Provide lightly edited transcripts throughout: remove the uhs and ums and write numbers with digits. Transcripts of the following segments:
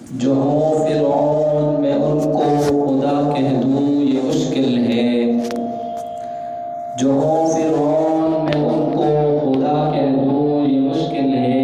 جو ہوں فرعون میں ان کو خدا کہہ دوں یہ مشکل ہے، جو ہوں فرعون میں ان کو خدا کہہ دوں یہ مشکل ہے،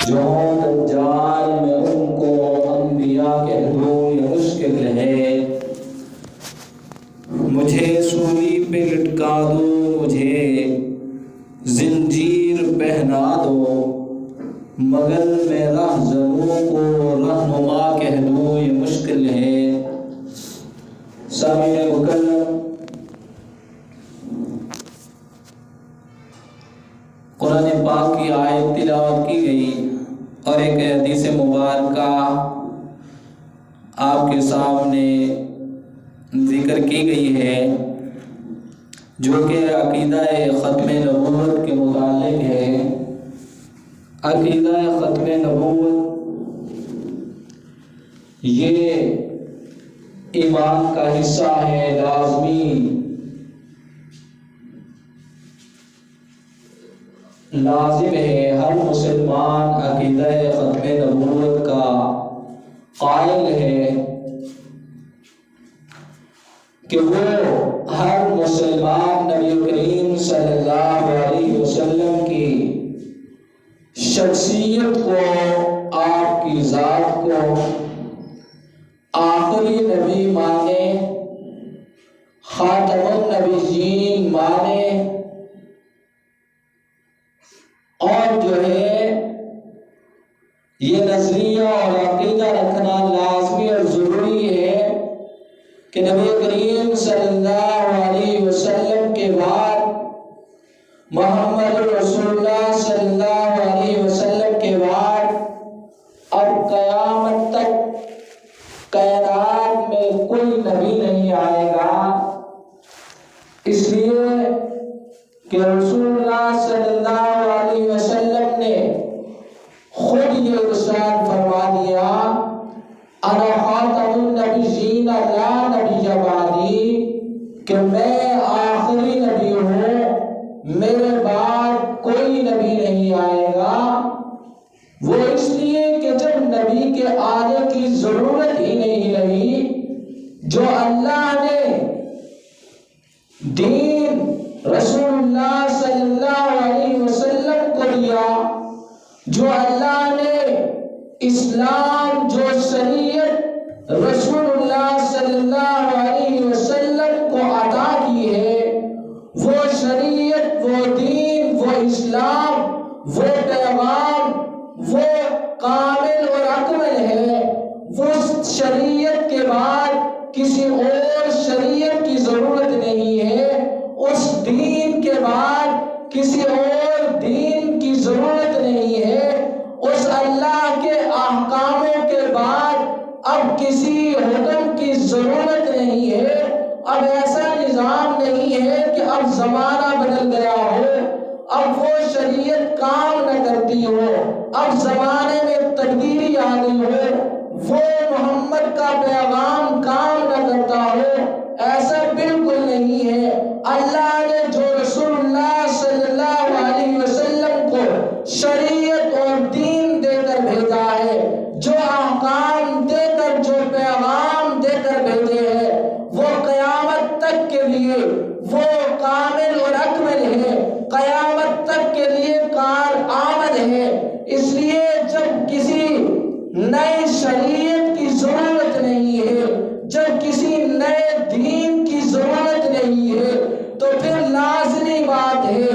جو ہوں دجال میں ان کو انبیاء کہہ دوں یہ مشکل ہے۔ مجھے سولی پہ لٹکا دو، مجھے زنجیر پہنا دو، مگر میں رہزنوں کو رہنما کہہ دوں یہ مشکل ہے۔ سامعین مکرم، قرآن پاک کی آیت تلاوت کی گئی اور ایک حدیث مبارکہ آپ کے سامنے ذکر کی گئی ہے جو کہ عقیدہ ختم نبوت کے متعلق ہے۔ عقیدہ ختم نبوت یہ ایمان کا حصہ ہے، لازم ہے۔ ہر مسلمان عقیدہ ختم نبوت کا قائل ہے کہ وہ ہر مسلمان نبی کریم صلی اللہ علیہ وسلم کی شخصیت کو، آپ کی ذات کو آخری نبی مانے، خاتم النبیین مانے، اور جو ہے یہ نظریہ اور عقیدہ رکھنا لازمی اور ضروری ہے کہ نبی کریم صلی اللہ علیہ وسلم کے بعد، محمد رسول اللہ صلی اللہ علیہ وسلم کے بعد اب قیامت تک کائنات میں کوئی نبی نہیں آئے گا، اس لیے کہ رسول اللہ صلی اللہ علیہ وسلم نے خود یہ ارشاد فرما دیا، انا خاتم النبیین لا نبی بعدی، کہ میں آخری نبی ہوں، میرے بعد کوئی نبی نہیں آئے گا۔ وہ اس لیے کہ جب نبی کے آنے کی ضرورت ہی نہیں رہی، جو اللہ نے دین رسول اللہ صلی اللہ علیہ وسلم کو دیا، جو اللہ نے اسلام، جو شریعت رسول اللہ صلی اللہ علیہ وسلم کو عطا کی ہے، وہ شریعت، وہ دین، وہ اسلام، وہ پیغام، وہ کامل اور اکمل ہے۔ وہ شریعت کے بعد کسی اور شریعت کی ضرورت نہیں ہے، اس دین کے بعد کسی اور دین کی ضرورت نہیں ہے، اس اللہ کے احکاموں کے بعد اب کسی حکم کی ضرورت نہیں ہے۔ اب ایسا نظام نہیں ہے کہ اب زمانہ بدل گیا ہو، اب وہ شریعت کام نہ کرتی ہو، اب زمانے میں تبدیلی آ گئی ہو، وہ محمد کا پیغام کام نہ کرتا ہو، ایسا بالکل نہیں ہے۔ اللہ نے جو رسول اللہ صلی اللہ علیہ وسلم کو شریعت اور دین دے کر بھیجا ہے، جو احکام دے کر، جو پیغام دے کر بھیجے ہیں، وہ قیامت تک کے لیے وہ کامل اور اکمل ہے، قیامت تک کے لیے کارآمد ہے۔ اس لیے جب کسی نئے شریعت کی ضرورت نہیں ہے، جب کسی نئے دین کی ضرورت نہیں ہے، تو پھر لازمی بات ہے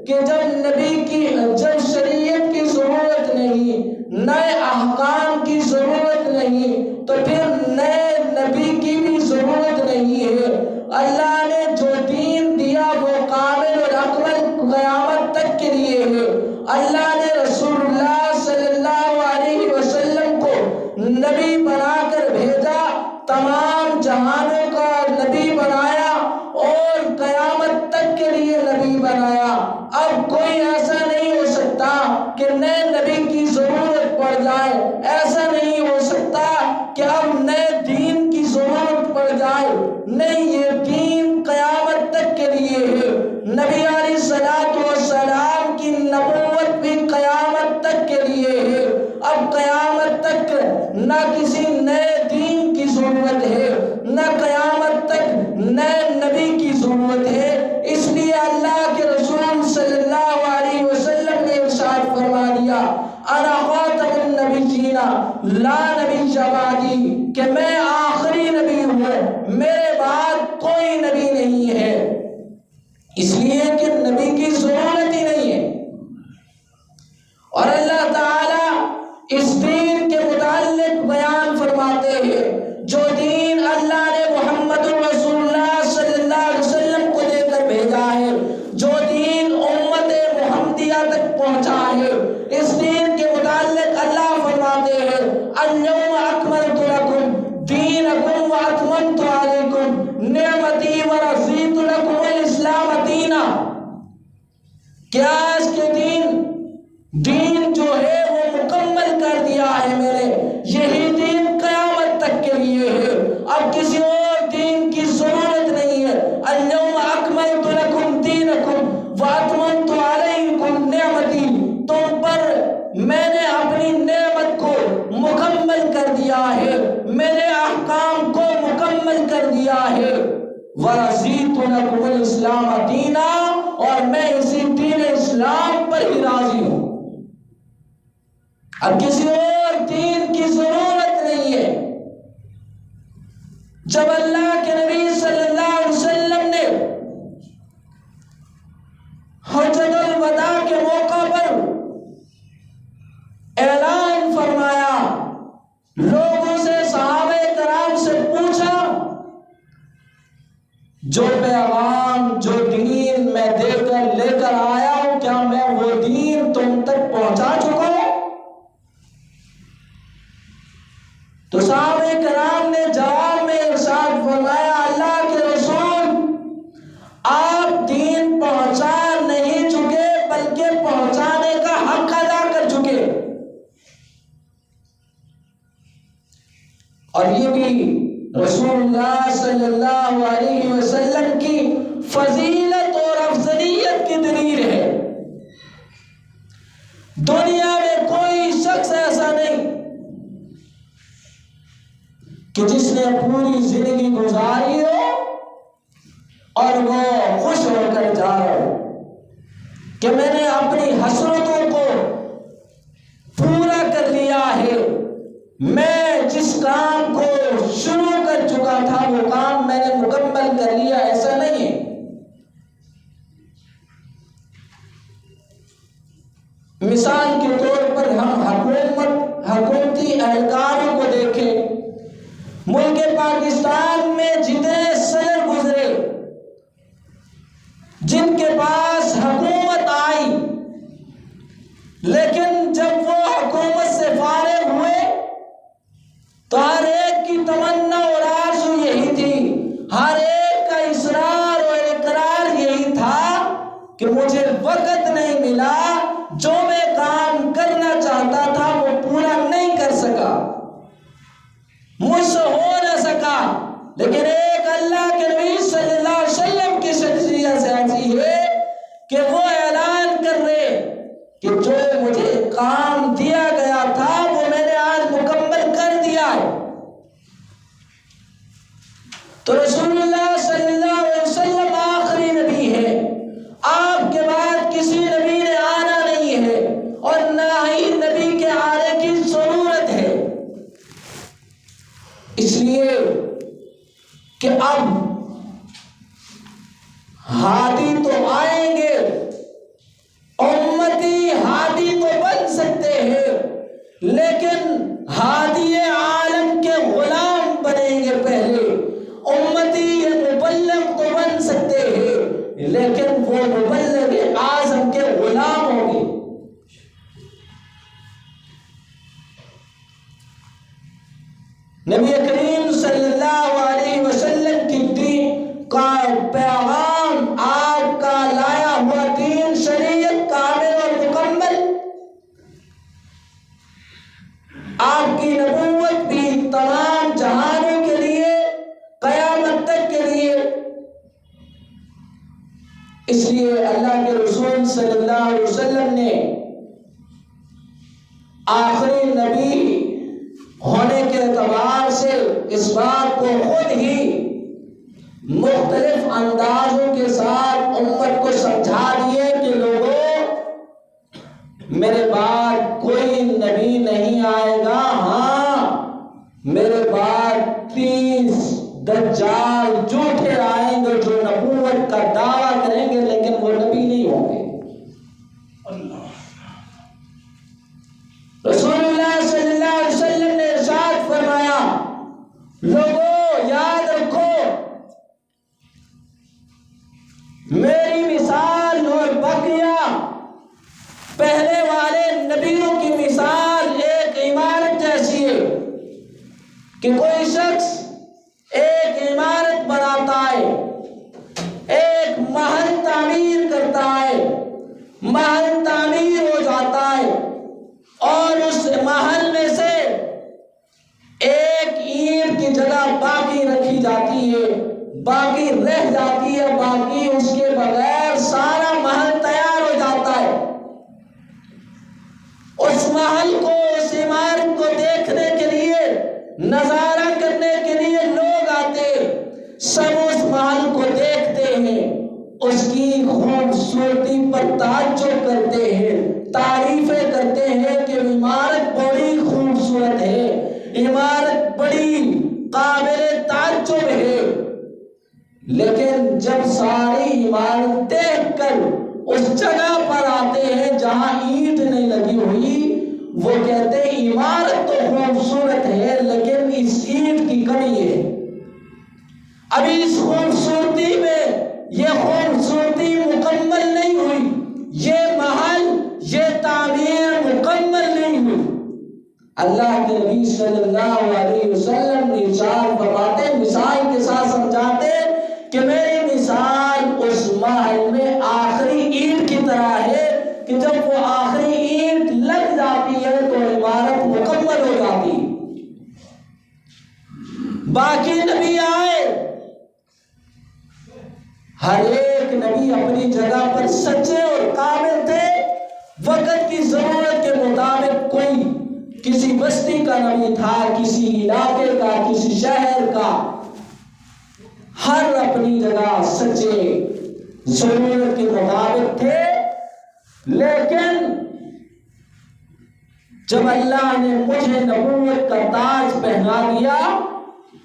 کہ جب شریعت کی ضرورت نہیں، نئے احکام کی ضرورت نہیں، تو پھر نئے نبی کی بھی ضرورت نہیں ہے۔ اللہ نے جو دین دیا وہ کامل اور اکمل قیامت تک کے لیے ہے۔ اللہ نے رسول اللہ صلی اللہ علیہ وسلم کو نبی بنا کر بھیجا، تمام جہانوں کا نبی بنایا اور قیامت تک کے لیے نبی بنایا۔ اب کوئی ایسا نہیں ہو سکتا کہ نئے نبی کی ضرورت پڑ جائے، ایسا نہیں ہو سکتا کہ اب نئے دین کی ضرورت پڑ جائے، نہیں، یہ دین قیامت تک کے لیے ہے۔ نبی علیہ السلام کی نبوت بھی قیامت تک کے لیے ہے۔ اب قیامت تک تک نہ کسی نئے دین کی ضرورت ہے، نہ قیامت تک نئے نبی کی ضرورت ہے۔ اس لیے اللہ کے رسول صلی اللہ علیہ وسلم نے ارشاد فرما دیا انا خاتم النبیین لا نبی بعدی، کہ میں آخری نبی ہوں، میرے بعد کوئی نبی نہیں ہے، اس لیے کہ نبی کی ضرورت ہی نہیں ہے۔ اور اللہ تعالی اس دین کے متعلق بیان فرماتے ہیں، جو دین اللہ نے محمد رسول اللہ صلی اللہ علیہ وسلم کو دے کر بھیجا ہے، جو دین امت محمدیہ تک پہنچا ہے، اس دین کے متعلق اللہ فرماتے ہیں اليوم اکملت لکم دینکم واتممت علیکم نعمتی ورضیت لکم الاسلام دینا۔ کیا اس کے دین جو ہے وہ مکمل کر دیا ہے میں نے، یہی دین قیامت تک کے لیے ہے، اب کسی اور دین کی ضرورت نہیں ہے۔ اليوم اکملت لکم دینکم واتممت علیکم نعمتی، تم پر میں نے اپنی نعمت کو مکمل کر دیا ہے، میرے احکام کو مکمل کر دیا ہے۔ ورضیت لکم الاسلام دینا، اور میں اسی دین اسلام پر ہی راضی ہوں، اب کسی اور دین کی ضرورت نہیں ہے۔ جب اللہ کے نبی صلی اللہ علیہ وسلم نے حجۃ الوداع کے موقع پر اعلان فرمایا، لوگوں سے صحابہ کرام سے پوچھا جو پیغام جو دین میں دے کر لے کر آیا ہوں، کیا میں وہ دین تم تک پہنچا چکا ہوں؟ تو صحابہ کرام نے جواب میں ارشاد فرمایا اللہ کے رسول، آپ دین پہنچا نہیں چکے بلکہ پہنچانے کا حق ادا کر چکے۔ اور یہ بھی رسول اللہ صلی اللہ علیہ وسلم کی فضیلت اور افضلیت کی دلیل ہے۔ دنیا میں کوئی شخص ایسا نہیں کہ جس نے پوری زندگی گزاری ہو اور وہ خوش ہو کر جا رہا ہو کہ میں نے اپنی حسرتوں کو پورا کر لیا ہے، میں جس کام کو شروع کر چکا تھا وہ کام میں نے مکمل کر لیا، ایسا نہیں ہے۔ مثال کے طور پر ہم حکومتی اہلکاروں کو دیکھیں، ملک پاکستان میں جتنے صدر گزرے جن کے پاس حکومت آئی، لیکن جب وہ حکومت سے فارغ ہوئے تو ہر ایک کی تمنا اور آرزو یہی تھی، ہر ایک کا اصرار اور اقرار یہی تھا کہ مجھے وقت نہیں ملا، جو میں کام کرنا چاہتا تھا وہ پورا نہیں کر سکا، مجھ سے ہو نہ سکا۔ لیکن ایک اللہ کے نبی صلی اللہ علیہ وسلم کی شخصیت ایسی ہے کہ وہ اعلان کر رہے کہ جو مجھے کام دیا گیا تھا وہ میں نے آج مکمل کر دیا ہے۔ تو رسول اللہ صلی اللہ علیہ وسلم آخری نبی ہے، آپ کے بعد کسی نبی نے آنا نہیں ہے اور نہ ہی نبی کے آنے کی ضرورت ہے، اس لیے کہ اب ہادی تو آئیں گے، امتی ہادی تو بن سکتے ہیں، لیکن ہادی عالم کے غلام بنیں گے پہلے، امتی یہ مبلغ تو بن سکتے ہیں لیکن وہ مبلغ اعظم کے غلام ہوں گے۔ نبی کریم صلی اللہ علیہ وسلم کی دین کا پیغام، آپ کا لایا ہوا دین شریعت کامل اور مکمل، آپ کی نبوت بھی تمام جہانوں کے لیے قیامت تک کے لیے، اس لیے اللہ کے رسول صلی اللہ علیہ وسلم نے آخری نبی مختلف اندازوں کے ساتھ امت کو سمجھا دیے کہ لوگوں میرے بعد کوئی نبی نہیں آئے گا، ہاں میرے بعد 30 دجال جھوٹے آئیں گے جو نبوت کا دعویٰ کریں گے لیکن وہ نبی نہیں ہوں گے۔ رسول اللہ صلی اللہ علیہ وسلم نے ارشاد فرمایا لوگوں یاد رکھو میری مثال اور بقیہ پہلے والے نبیوں کی مثال ایک عمارت جیسی ہے کہ کوئی شخص ایک عمارت بناتا ہے، ایک محل تعمیر کرتا ہے، محل تعمیر ہو جاتا ہے اور اس محل میں سے ایک اینٹ کی جگہ باقی رکھی جاتی ہے، باقی رہ جاتی ہے، باقی اس کے بغیر سارا محل تیار ہو جاتا ہے۔ اس محل کو، اس عمارت کو دیکھنے کے لیے، نظارہ کرنے کے لیے لوگ آتے، سب اس محل کو دیکھتے ہیں، اس کی خوبصورتی پر تعجب کرتے ہیں، تعریفیں کرتے ہیں کہ عمارت بڑی خوبصورت ہے، عمارت بڑی قابل تعجب ہے۔ لیکن جب ساری عمارت دیکھ کر اس جگہ پر آتے ہیں جہاں اینٹ نہیں لگی ہوئی، وہ کہتے ہیں عمارت تو خوبصورت ہے لیکن اس اینٹ کی کمی ہے، ابھی اس خوبصورتی میں یہ خوبصورتی مکمل نہیں ہوئی، یہ محل، یہ تعمیر مکمل نہیں ہوئی۔ اللہ کے نبی صلی اللہ علیہ وسلم نے ارشاد فرماتے، مثال کے ساتھ سمجھاتے کہ میری مثال اس محل میں آخری اینٹ کی طرح ہے کہ جب وہ آخری اینٹ لگ جاتی ہے تو عمارت مکمل ہو جاتی۔ باقی نبی آئے، ہر ایک نبی اپنی جگہ پر سچے اور کامل تھے، وقت کی ضرورت کے مطابق کوئی کسی بستی کا نبی تھا، کسی علاقے کا، کسی شہر کا، ہر اپنی جگہ سچے ضرورت کے مطابق تھے۔ لیکن جب اللہ نے مجھے نبوت کا تاج پہنا دیا،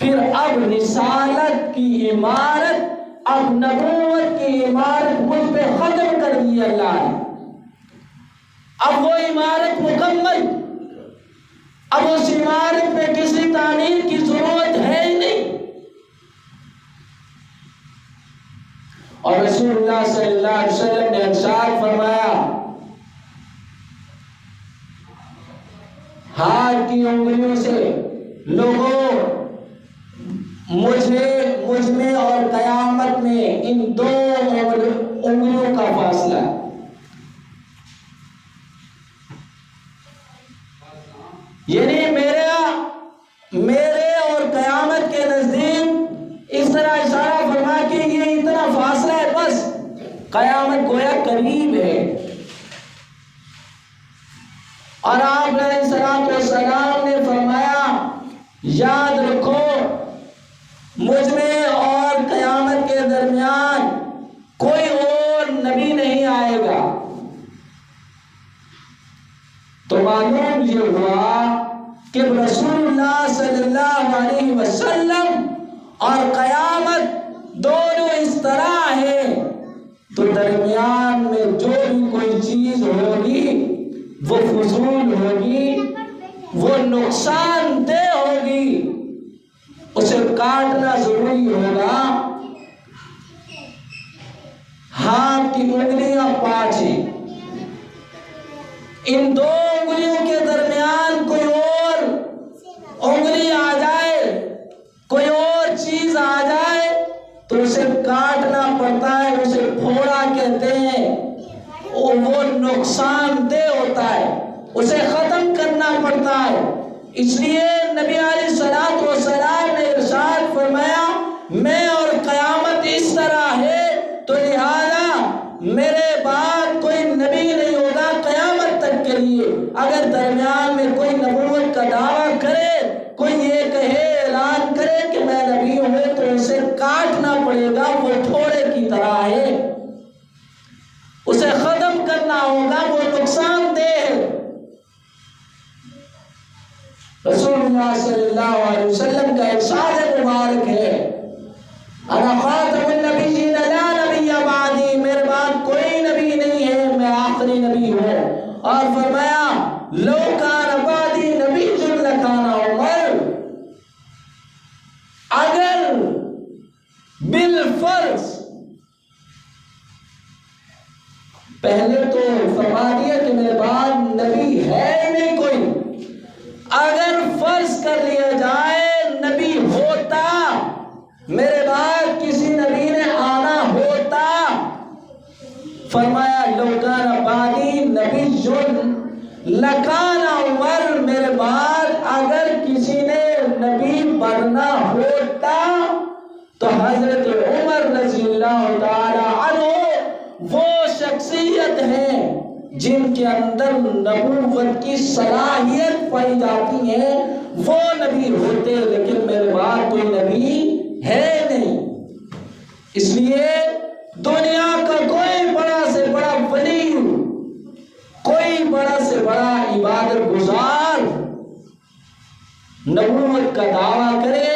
پھر اب رسالت کی عمارت، اب نبوت کی عمارت مجھ پہ ختم کر دی اللہ نے۔ اب وہ عمارت مکمل، اب اس عمارت میں کسی تعمیر کی ضرورت ہے ہی نہیں۔ اور رسول اللہ صلی اللہ علیہ وسلم نے ارشاد فرمایا ہاتھ کی انگلیوں سے لوگوں مجھ میں اور قیامت میں ان دو انگلیوں کا فاصلہ ہے۔ یعنی میرے اور قیامت کے نزدیک اس طرح اشارہ فرما کہ یہ اتنا فاصلہ ہے، بس قیامت گویا قریب ہے۔ اور آپ علیہ الصلوۃ والسلام نے فرمایا یاد رکھو مجھ میں اور قیامت کے درمیان کوئی اور نبی نہیں آئے گا۔ تو معلوم یہ ہوا کہ رسول اللہ صلی اللہ علیہ وسلم اور قیامت دونوں اس طرح ہے، تو درمیان میں جو بھی کوئی چیز ہوگی وہ فضول ہوگی، وہ نقصان دہ ہوگی، اسے کاٹنا ضروری ہوگا۔ ہاتھ کی انگلیاں 5 ہیں، ان دو انگلیوں کے درمیان کوئی اور انگلی آ جائے، کوئی اور چیز آ جائے تو اسے کاٹنا پڑتا ہے، اسے پھوڑا کہتے ہیں، وہ نقصان دہ ہوتا ہے، اسے ختم کرنا پڑتا ہے۔ اس لیے نبی علیہ الصلوۃ والسلام نے ارشاد فرمایا میں اور قیامت اس طرح ہے، تو لہذا میرے بعد کوئی نبی نہیں ہوگا قیامت تک کے لیے۔ اگر درمیان میں کوئی نبوت کا دعویٰ کرے، کوئی یہ کہے، اعلان کرے کہ میں نبی ہوں، تو اسے کاٹنا پڑے گا، رسول اللہ صلی اللہ علیہ وسلم کا ارشاد مبارک ہے انا خاتم النبیین لا نبی بعدی، میرے بعد کوئی نبی نہیں ہے، میں آخری نبی ہوں۔ اور فرمایا لو کان بعدی نبی لکان عمر، اگر بالفرض، پہلے تو فرما دیا کہ میرے بعد نبی ہے ہی نہیں کوئی، اگر فرض کر لیا جائے نبی ہوتا، میرے بعد کسی نبی نے آنا ہوتا، فرمایا لو کان بعدی نبی لکان عمر، میرے بعد اگر کسی نے نبی بننا ہوتا تو حضرت عمر رضی اللہ تعالی عنہ وہ شخصیت ہے جن کے اندر نبوت کی صلاحیت پائی جاتی ہے، وہ نبی ہوتے، لیکن میرے بعد کوئی نبی ہے نہیں۔ اس لیے دنیا کا کوئی بڑا سے بڑا ولی، کوئی بڑا سے بڑا عبادت گزار نبوت کا دعویٰ کرے،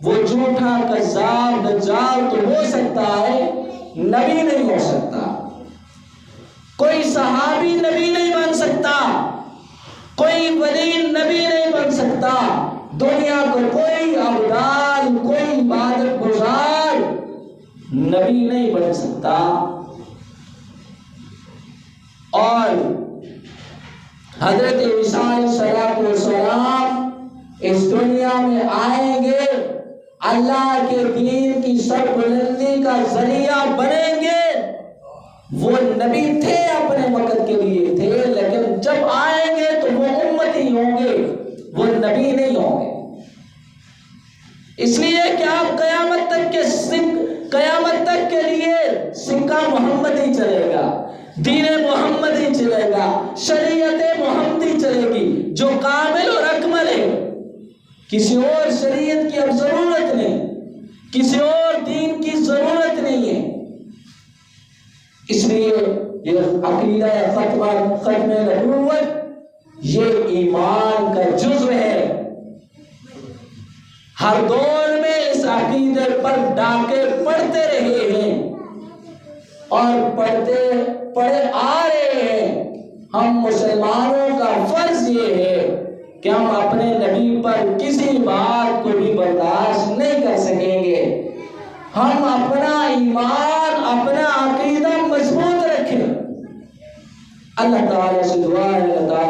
وہ جھوٹا کذاب دجال تو ہو سکتا ہے، نبی نہیں ہو سکتا۔ کوئی صحابی نبی نہیں بن سکتا، کوئی ولی نبی نہیں بن سکتا، دنیا کو کوئی عبدال، کوئی عبادت گزار نبی نہیں بن سکتا۔ اور حضرت عیسیٰ علیہ السلام اس دنیا میں آئیں گے، اللہ کے دین کی سربلندی کا ذریعہ بنیں گے۔ وہ نبی تھے، اپنے وقت کے لیے تھے، لیکن جب آئیں گے تو وہ امتی ہوں گے، وہ نبی نہیں ہوں گے۔ اس لیے کہ آپ قیامت تک کے لیے سکہ محمد ہی چلے گا، دین محمد ہی چلے گا، شریعت محمد ہی چلے گی جو کامل اور اکمل ہے۔ کسی اور شریعت کی اب ضرورت نہیں، کسی اور دین کی ضرورت نہیں ہے۔ اس لیے یہ عقیدہ ختم نبوت یہ ایمان کا جزو ہے۔ ہر دور میں اس عقیدے پر ڈاکے پڑتے رہے ہیں اور پڑے آ رہے ہیں۔ ہم مسلمانوں کا فرض یہ ہے کہ ہم اپنے نبی پر کسی بات کو بھی برداشت نہیں کر سکیں گے۔ ہم اپنا ایمان، اپنا عقیدہ مضبوط رکھیں۔ اللہ تعالیٰ سے دعا ہے، اللہ تعالیٰ